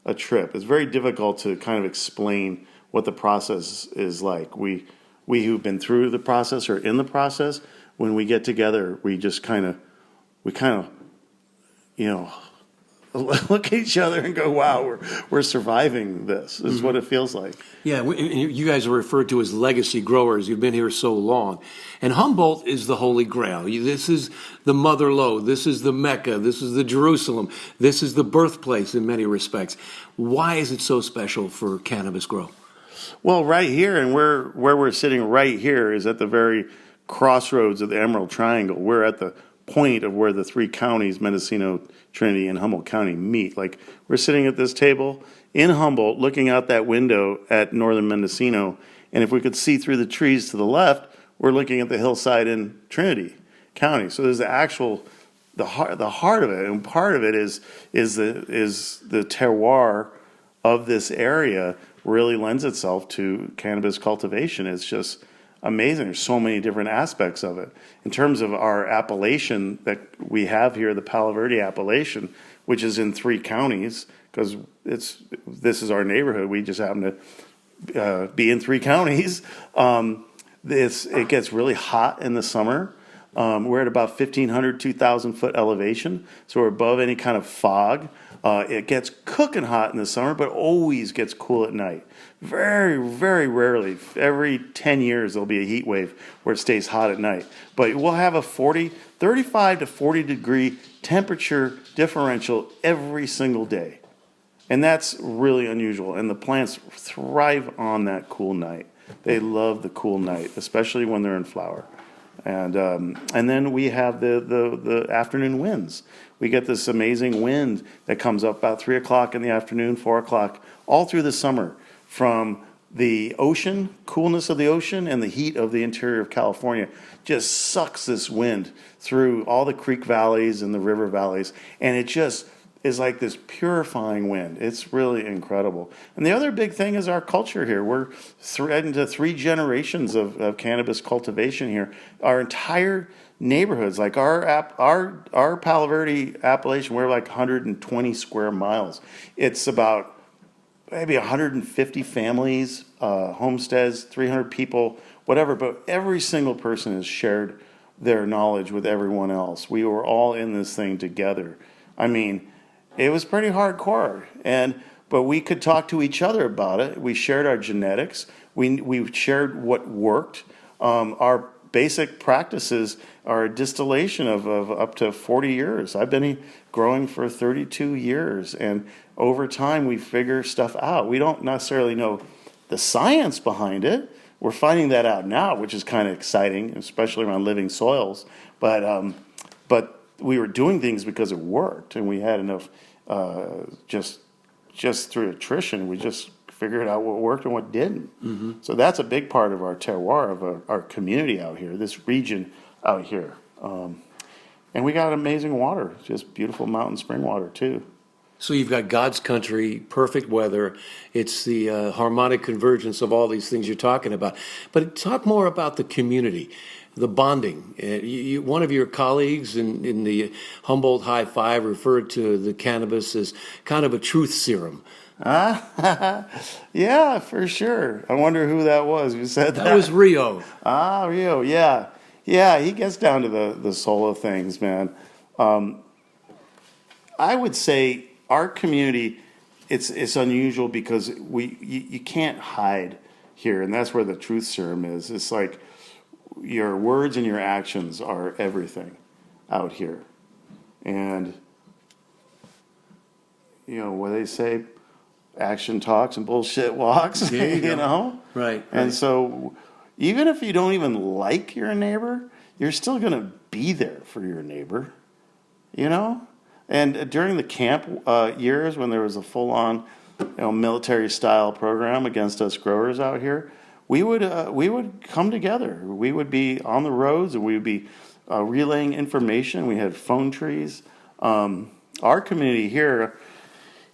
a trip. It's very difficult to kind of explain what the process is like. We who've been through the process or in the process, when we get together, we kind of look at each other and go, wow, we're surviving this. This is what it feels like. Yeah, you guys are referred to as legacy growers. You've been here so long. And Humboldt is the Holy Grail. This is the mother lode. This is the Mecca. This is the Jerusalem. This is the birthplace in many respects. Why is it so special for Cannabis Grow? Well, right here, and where we're sitting right here is at the very crossroads of the Emerald Triangle. We're at the point of where the three counties, Mendocino, Trinity, and Humboldt County, meet. Like, we're sitting at this table in Humboldt looking out that window at northern Mendocino, and if we could see through the trees to the left, we're looking at the hillside in Trinity County. So there's the heart of it, and part of it is the terroir of this area really lends itself to cannabis cultivation. It's just amazing. There's so many different aspects of it. In terms of our appellation that we have here, the Palo Verde appellation, which is in 3 counties, because this is our neighborhood. We just happen to be in 3 counties. It gets really hot in the summer. We're at about 1,500, 2,000 foot elevation, so we're above any kind of fog. It gets cooking hot in the summer, but always gets cool at night. Very, very rarely, every 10 years, there'll be a heat wave where it stays hot at night. But we'll have a 35 to 40 degree temperature differential every single day. And that's really unusual. And the plants thrive on that cool night. They love the cool night, especially when they're in flower. And then we have the afternoon winds. We get this amazing wind that comes up about 3 o'clock in the afternoon, 4 o'clock, all through the summer, from the ocean, coolness of the ocean, and the heat of the interior of California. Just sucks this wind through all the creek valleys and the river valleys, and it just is like this purifying wind. It's really incredible. And the other big thing is our culture here. We're into 3 generations of cannabis cultivation here. Our entire neighborhoods, like our Palo Verde appellation, we're like 120 square miles. It's about maybe 150 families, homesteads, 300 people, whatever. But every single person has shared their knowledge with everyone else. We were all in this thing together. I mean, it was pretty hardcore, but we could talk to each other about it. We shared our genetics. We shared what worked. Our basic practices are a distillation of up to 40 years. I've been growing for 32 years, and over time we figure stuff out. We don't necessarily know the science behind it. We're finding that out now, which is kind of exciting, especially around living soils. But we were doing things because it worked, and we had enough just through attrition. We just figured out what worked and what didn't. Mm-hmm. So that's a big part of our terroir, of our community out here, this region out here. And we got amazing water, just beautiful mountain spring water too. So you've got God's country, perfect weather. It's the harmonic convergence of all these things you're talking about. But talk more about the community, the bonding. One of your colleagues in the Humboldt High Five referred to the cannabis as kind of a truth serum. Yeah, for sure. I wonder who that was who said that. That was Rio. Rio, yeah. Yeah, he gets down to the soul of things, man. I would say our community, it's unusual because you can't hide here, and that's where the truth serum is. It's like your words and your actions are everything out here. And, what they say, action talks and bullshit walks, you know? Right. And so even if you don't even like your neighbor, you're still going to be there for your neighbor, And during the camp years when there was a full-on military-style program against us growers out here, we would come together. We would be on the roads and we would be relaying information. We had phone trees. Our community here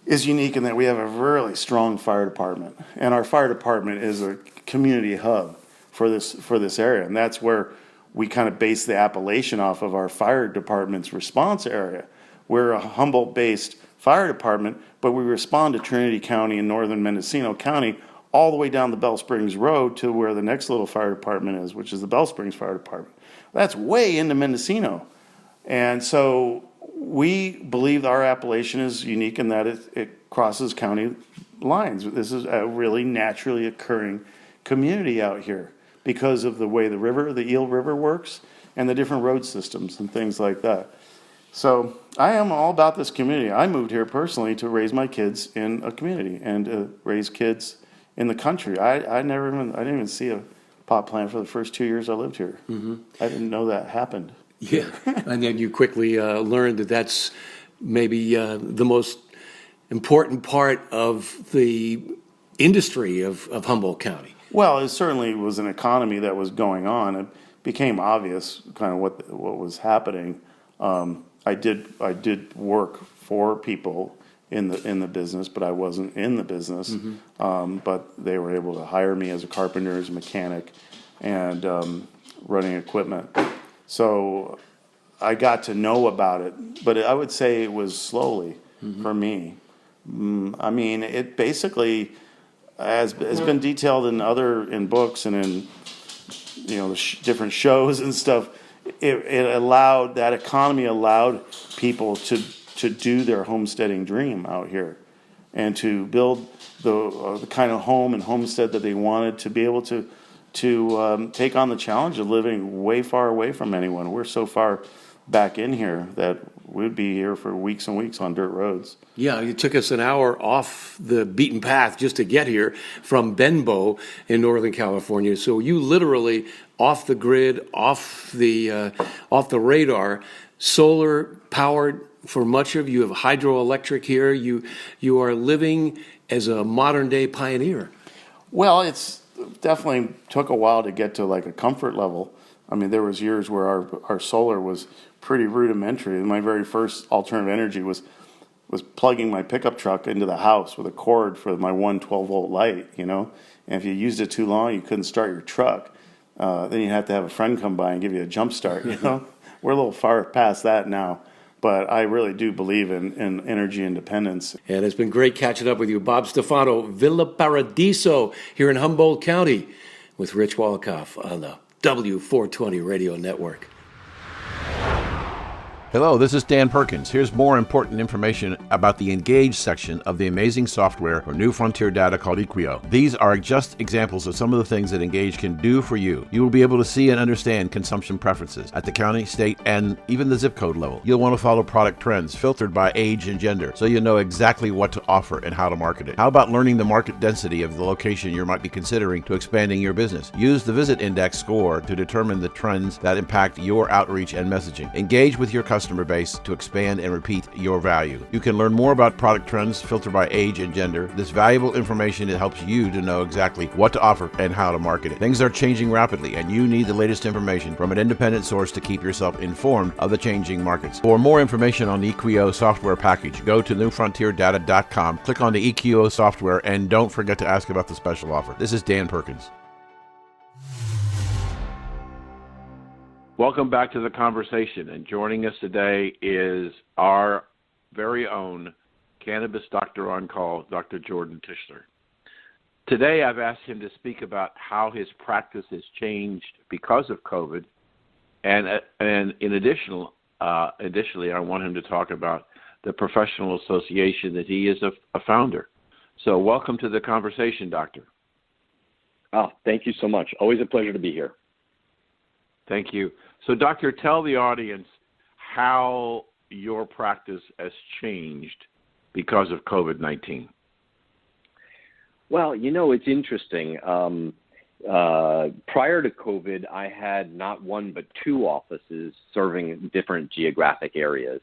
is unique in that we have a really strong fire department, and our fire department is a community hub for this area, and that's where we kind of base the appellation off of our fire department's response area. We're a Humboldt-based fire department, but we respond to Trinity County and northern Mendocino County all the way down the Bell Springs Road to where the next little fire department is, which is the Bell Springs Fire Department. That's way into Mendocino. And so we believe our appellation is unique in that it crosses county lines. This is a really naturally occurring community out here because of the way the Eel River works and the different road systems and things like that. So I am all about this community. I moved here personally to raise my kids in a community and to raise kids in the country. I didn't even see a pot plant for the first 2 years I lived here. Mm-hmm. I didn't know that happened. Yeah, and then you quickly learned that that's maybe the most important part of the industry of Humboldt County. Well, it certainly was an economy that was going on. It became obvious kind of what was happening. I did work for people in the business, but I wasn't in the business. Mm-hmm. But they were able to hire me as a carpenter, as a mechanic, and running equipment. So I got to know about it, but I would say it was slowly for me. I mean, it basically has been detailed in books and in different shows and stuff. That economy allowed people to do their homesteading dream out here and to build the kind of home and homestead that they wanted, to be able to take on the challenge of living way far away from anyone. We're so far back in here that we'd be here for weeks and weeks on dirt roads. Yeah, it took us an hour off the beaten path just to get here from Benbow in Northern California. So you literally off the grid, off the radar, solar powered for much of you. Have hydroelectric here. You are living as a modern day pioneer. Well, it's definitely took a while to get to like a comfort level. I mean, there was years where our solar was pretty rudimentary. My very first alternative energy was plugging my pickup truck into the house with a cord for my 12-volt light, And if you used it too long, you couldn't start your truck. Then you'd have to have a friend come by and give you a jump start, We're a little far past that now. But I really do believe in energy independence. And it's been great catching up with you. Bob Steffano, Villa Paradiso here in Humboldt County with Rich Walkoff on the W420 Radio Network. Hello, this is Dan Perkins. Here's more important information about the Engage section of the amazing software for New Frontier Data called Equio. These are just examples of some of the things that Engage can do for you. You will be able to see and understand consumption preferences at the county, state, and even the zip code level. You'll want to follow product trends filtered by age and gender, so you'll know exactly what to offer and how to market it. How about learning the market density of the location you might be considering to expanding your business? Use the Visit Index score to determine the trends that impact your outreach and messaging. Engage with your customer base to expand and repeat your value. You can learn more about product trends filtered by age and gender. This valuable information, it helps you to know exactly what to offer and how to market it. Things are changing rapidly, and you need the latest information from an independent source to keep yourself informed of the changing markets. For more information on the Equio software package, go to newfrontierdata.com, click on the Equio software, and don't forget to ask about the special offer. This is Dan Perkins. Welcome back to the conversation, and joining us today is our very own cannabis doctor on call, Dr. Jordan Tischler. Today I've asked him to speak about how his practice has changed because of COVID And additionally, I want him to talk about the professional association that he is a founder. So welcome to the conversation, Doctor. Oh, thank you so much. Always a pleasure to be here. Thank you. So, Doctor, tell the audience how your practice has changed because of COVID-19. Well, it's interesting. Prior to COVID, I had not one but two offices serving different geographic areas.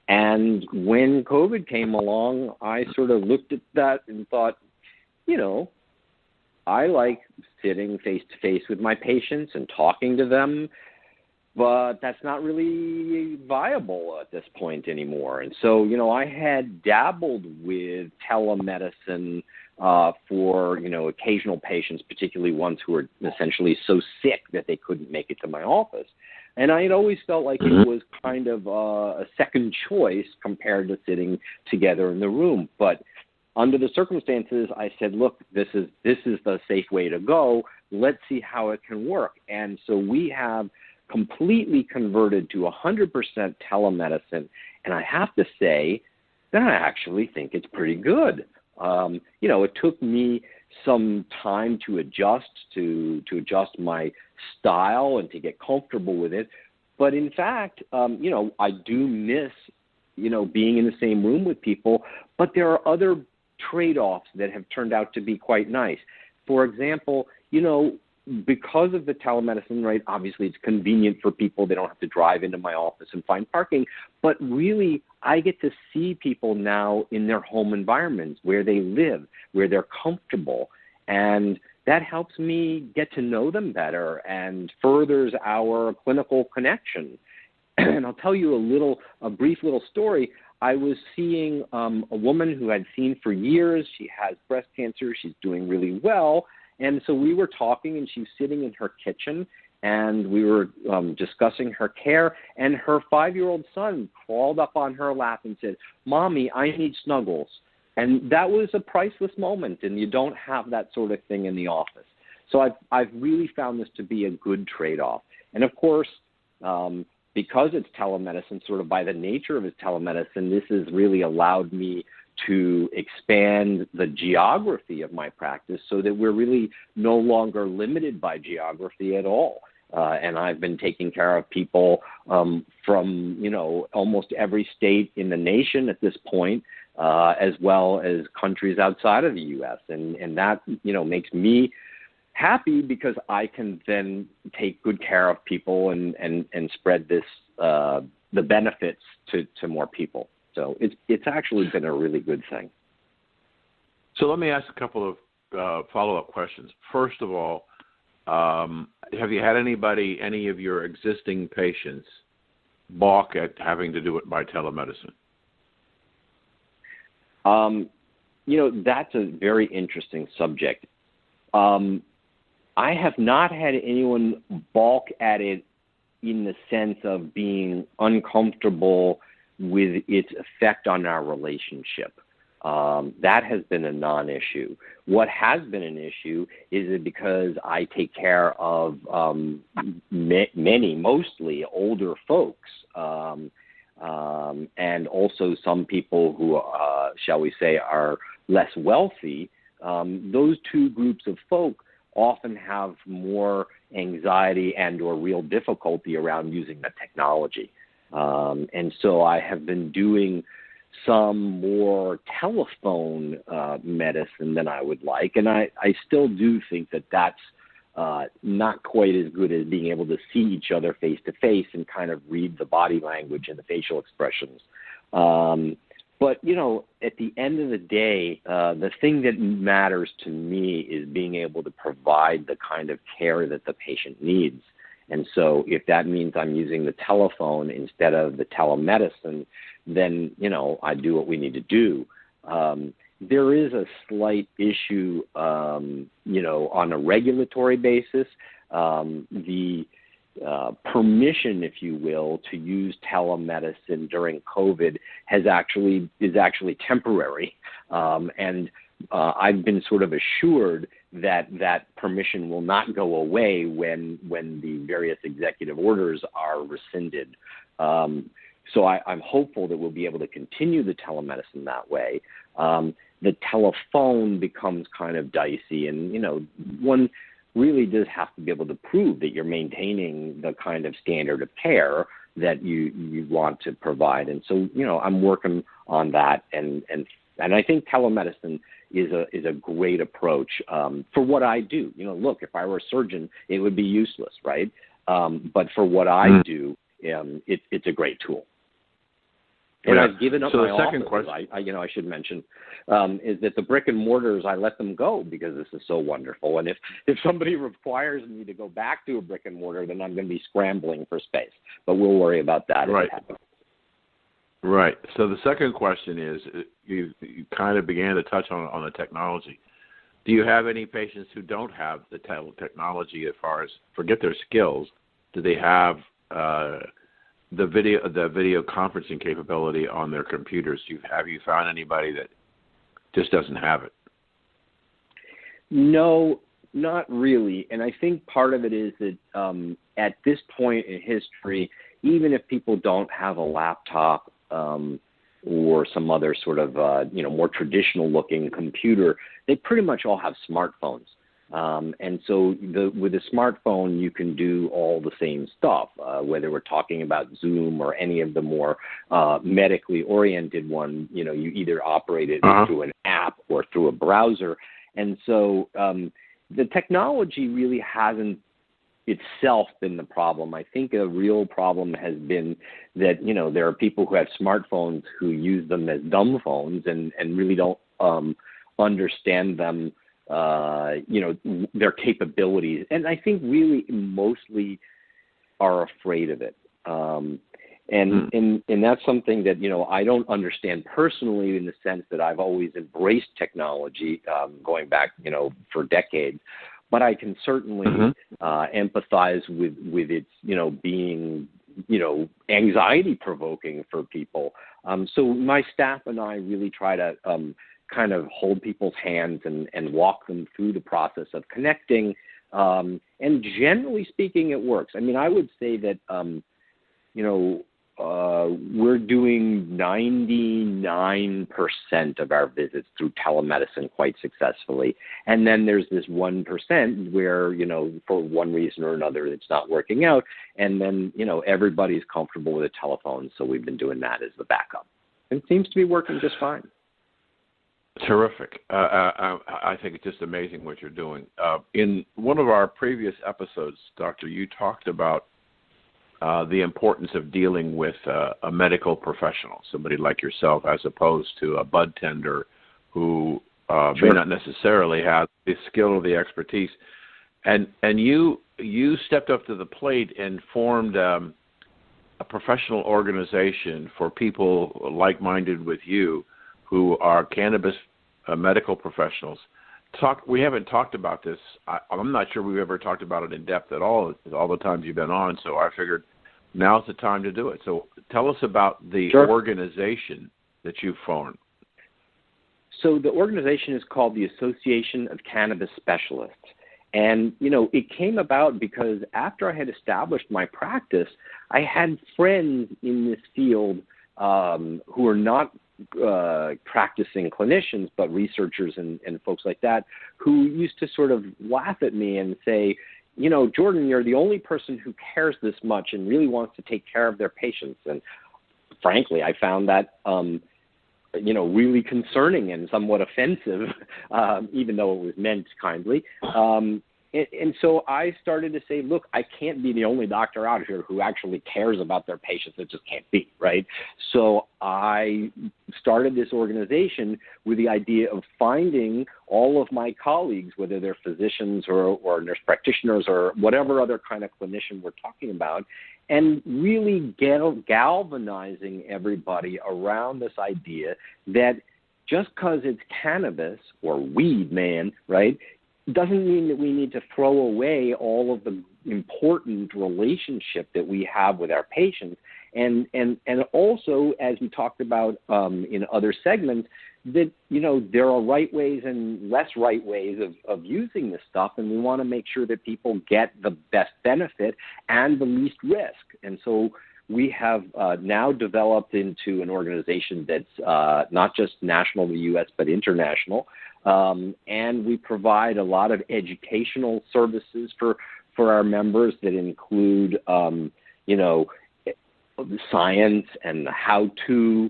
And when COVID came along, I sort of looked at that and thought, I like sitting face-to-face with my patients and talking to them, but that's not really viable at this point anymore. And so, I had dabbled with telemedicine for, occasional patients, particularly ones who were essentially so sick that they couldn't make it to my office. And I had always felt like it was kind of a second choice compared to sitting together in the room. But under the circumstances, I said, look, this is the safe way to go. Let's see how it can work. And so we have completely converted to 100% telemedicine. And I have to say that I actually think it's pretty good. It took me some time to adjust my style and to get comfortable with it. But in fact, I do miss, being in the same room with people, but there are other trade-offs that have turned out to be quite nice. For example, because of the telemedicine, right, obviously it's convenient for people. They don't have to drive into my office and find parking. But really, I get to see people now in their home environments, where they live, where they're comfortable. And that helps me get to know them better and furthers our clinical connection. And I'll tell you a brief little story. I was seeing a woman who I'd seen for years. She has breast cancer. She's doing really well. And so we were talking, and she was sitting in her kitchen, and we were discussing her care. And her 5-year-old son crawled up on her lap and said, "Mommy, I need snuggles." And that was a priceless moment, and you don't have that sort of thing in the office. So I've really found this to be a good trade-off. And of course, because it's telemedicine, sort of by the nature of its telemedicine, this has really allowed me to expand the geography of my practice so that we're really no longer limited by geography at all. And I've been taking care of people from, almost every state in the nation at this point, as well as countries outside of the U.S. And that, makes me happy because I can then take good care of people and spread this, the benefits to more people. So it's actually been a really good thing. So let me ask a couple of follow-up questions. First of all, have you had any of your existing patients balk at having to do it by telemedicine? That's a very interesting subject. I have not had anyone balk at it in the sense of being uncomfortable with its effect on our relationship. That has been a non-issue. What has been an issue is that because I take care of mostly older folks, and also some people who, shall we say, are less wealthy, those two groups of folk often have more anxiety and or real difficulty around using the technology. And so I have been doing some more telephone medicine than I would like. And I still do think that that's not quite as good as being able to see each other face to face and kind of read the body language and the facial expressions. But, at the end of the day, the thing that matters to me is being able to provide the kind of care that the patient needs. And so if that means I'm using the telephone instead of the telemedicine, then, I do what we need to do. There is a slight issue, on a regulatory basis. The permission, if you will, to use telemedicine during COVID is actually temporary. And I've been sort of assured that that permission will not go away when the various executive orders are rescinded. So I'm hopeful that we'll be able to continue the telemedicine that way. The telephone becomes kind of dicey, and, one really does have to be able to prove that you're maintaining the kind of standard of care that you want to provide. And so, I'm working on that, and I think telemedicine is a great approach for what I do. Look, if I were a surgeon, it would be useless, right? But for what I do, it's a great tool. And I've given up my offices. I should mention, is that the brick and mortars, I let them go because this is so wonderful. And if somebody requires me to go back to a brick and mortar, then I'm going to be scrambling for space. But we'll worry about that if it happens. Right. So the second question is, you kind of began to touch on the technology. Do you have any patients who don't have the technology as far as, forget their skills, do they have the video conferencing capability on their computers? Have you found anybody that just doesn't have it? No, not really. And I think part of it is that at this point in history, even if people don't have a laptop or some other sort of more traditional looking computer, they pretty much all have smartphones. And so with a smartphone, you can do all the same stuff, whether we're talking about Zoom or any of the more medically oriented one. You either operate it through an app or through a browser. And so the technology really hasn't itself been the problem. I think a real problem has been that, there are people who have smartphones who use them as dumb phones and really don't understand them, their capabilities. And I think really mostly are afraid of it. And that's something that, I don't understand personally, in the sense that I've always embraced technology, going back, for decades. But I can certainly empathize with its, being, anxiety provoking for people. So my staff and I really try to kind of hold people's hands and walk them through the process of connecting. And generally speaking, it works. I mean, I would say that, we're doing 99% of our visits through telemedicine quite successfully. And then there's this 1% where, for one reason or another, it's not working out. And then, everybody's comfortable with a telephone. So we've been doing that as the backup. And it seems to be working just fine. Terrific. I think it's just amazing what you're doing. In one of our previous episodes, Doctor, you talked about the importance of dealing with a medical professional, somebody like yourself, as opposed to a bud tender who may not necessarily have the skill or the expertise. And you stepped up to the plate and formed a professional organization for people like-minded with you who are cannabis medical professionals. We haven't talked about this. I'm not sure we've ever talked about it in depth at all the times you've been on, so I figured now's the time to do it. So tell us about the organization that you've formed. So the organization is called the Association of Cannabis Specialists. And, it came about because after I had established my practice, I had friends in this field who are not practicing clinicians, but researchers and folks like that, who used to sort of laugh at me and say, Jordan, you're the only person who cares this much and really wants to take care of their patients. And frankly, I found that, really concerning and somewhat offensive, even though it was meant kindly. And so I started to say, look, I can't be the only doctor out here who actually cares about their patients. It just can't be, right? So I started this organization with the idea of finding all of my colleagues, whether they're physicians or nurse practitioners or whatever other kind of clinician we're talking about, and really galvanizing everybody around this idea that just because it's cannabis or weed, man, right, doesn't mean that we need to throw away all of the important relationship that we have with our patients, And also, as we talked about in other segments, that, there are right ways and less right ways of using this stuff, and we want to make sure that people get the best benefit and the least risk. And so we have now developed into an organization that's not just national in the U.S., but international, and we provide a lot of educational services for our members that include, science and the how-to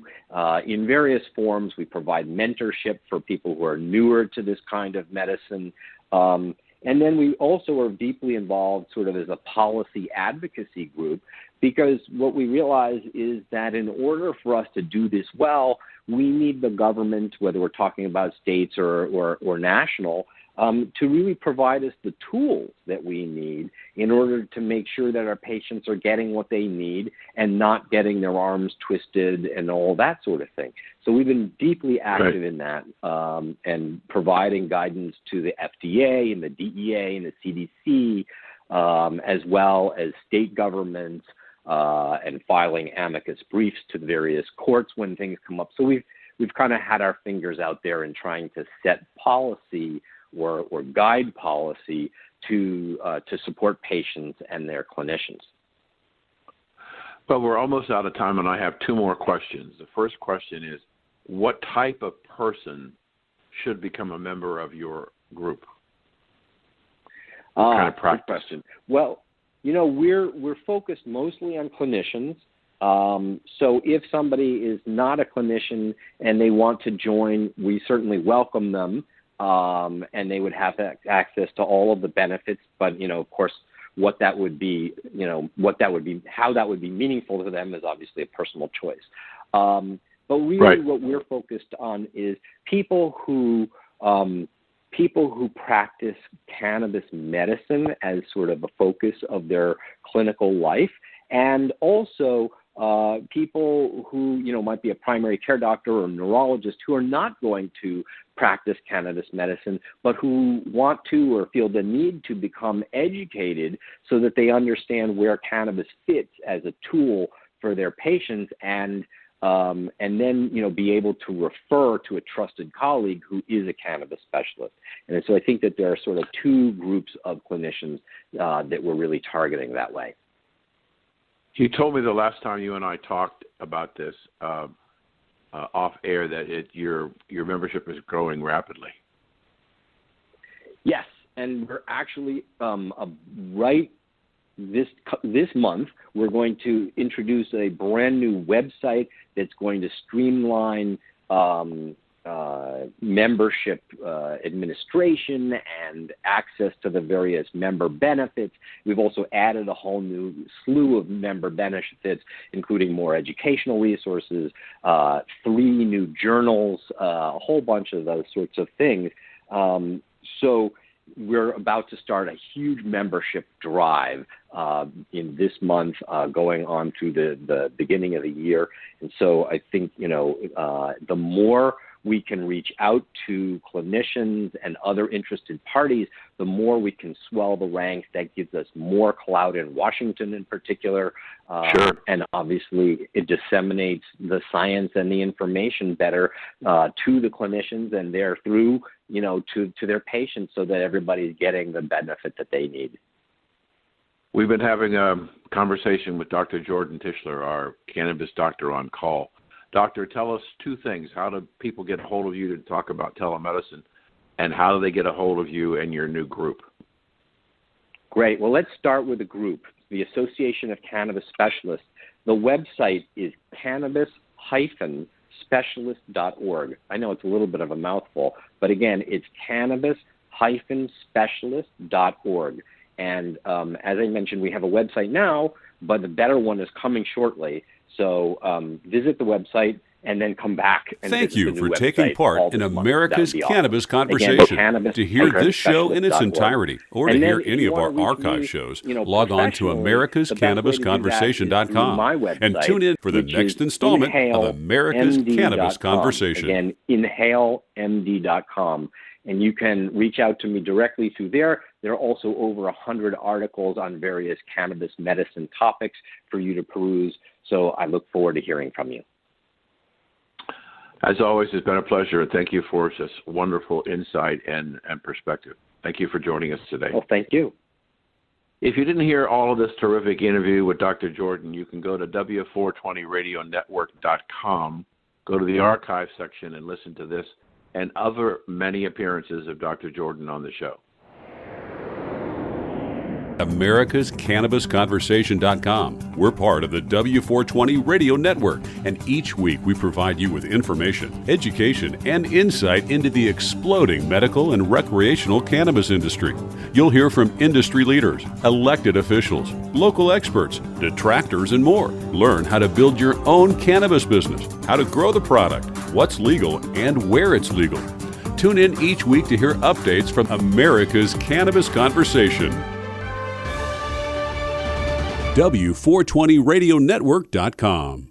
in various forms. We provide mentorship for people who are newer to this kind of medicine. And then we also are deeply involved sort of as a policy advocacy group, because what we realize is that in order for us to do this well, we need the government, whether we're talking about states or national, to really provide us the tools that we need in order to make sure that our patients are getting what they need and not getting their arms twisted and all that sort of thing. So we've been deeply active in that and providing guidance to the FDA and the DEA and the CDC, as well as state governments, and filing amicus briefs to the various courts when things come up. So we've kind of had our fingers out there in trying to set policy or guide policy to support patients and their clinicians. Well, we're almost out of time, and I have two more questions. The first question is, what type of person should become a member of your group? What kind of practice? Good question. Well, we're focused mostly on clinicians. So if somebody is not a clinician and they want to join, we certainly welcome them. And they would have access to all of the benefits, but, of course, what that would be, how that would be meaningful to them is obviously a personal choice. But really what we're focused on is people who practice cannabis medicine as sort of a focus of their clinical life, and also people who, might be a primary care doctor or a neurologist who are not going to practice cannabis medicine, but who want to or feel the need to become educated so that they understand where cannabis fits as a tool for their patients, and then, be able to refer to a trusted colleague who is a cannabis specialist. And so I think that there are sort of two groups of clinicians that we're really targeting that way. You told me the last time you and I talked about this off air that your membership is growing rapidly. Yes, and we're actually right this month we're going to introduce a brand new website that's going to streamline membership administration and access to the various member benefits. We've also added a whole new slew of member benefits, including more educational resources, 3 new journals, a whole bunch of those sorts of things. So we're about to start a huge membership drive in this month, going on through the beginning of the year. And so I think, the more we can reach out to clinicians and other interested parties, the more we can swell the ranks. That gives us more clout in Washington in particular. Sure. And obviously it disseminates the science and the information better to the clinicians and there through, to their patients, so that everybody's getting the benefit that they need. We've been having a conversation with Dr. Jordan Tischler, our cannabis doctor on call. Doctor, tell us 2 things. How do people get a hold of you to talk about telemedicine, and how do they get a hold of you and your new group? Great. Well, let's start with the group, the Association of Cannabis Specialists. The website is cannabis-specialist.org. I know it's a little bit of a mouthful, but again, it's cannabis-specialist.org. And as I mentioned, we have a website now, but the better one is coming shortly. So visit the website and then come back. And Thank you for website taking part in America's Cannabis awesome. Conversation. Again, to hear this show in its entirety, or to hear any of our archive shows, log on to americascannabisconversation.com and tune in for the next installment of America's Cannabis Conversation. Again, inhalemd.com. And you can reach out to me directly through there. There are also over 100 articles on various cannabis medicine topics for you to peruse. So I look forward to hearing from you. As always, it's been a pleasure. Thank you for this wonderful insight and perspective. Thank you for joining us today. Well, thank you. If you didn't hear all of this terrific interview with Dr. Jordan, you can go to W420radionetwork.com, go to the archive section, and listen to this and other many appearances of Dr. Jordan on the show. AmericasCannabisConversation.com. We're part of the W420 Radio Network, and each week we provide you with information, education, and insight into the exploding medical and recreational cannabis industry. You'll hear from industry leaders, elected officials, local experts, detractors, and more. Learn how to build your own cannabis business, how to grow the product, what's legal, and where it's legal. Tune in each week to hear updates from America's Cannabis Conversation. W420radionetwork.com.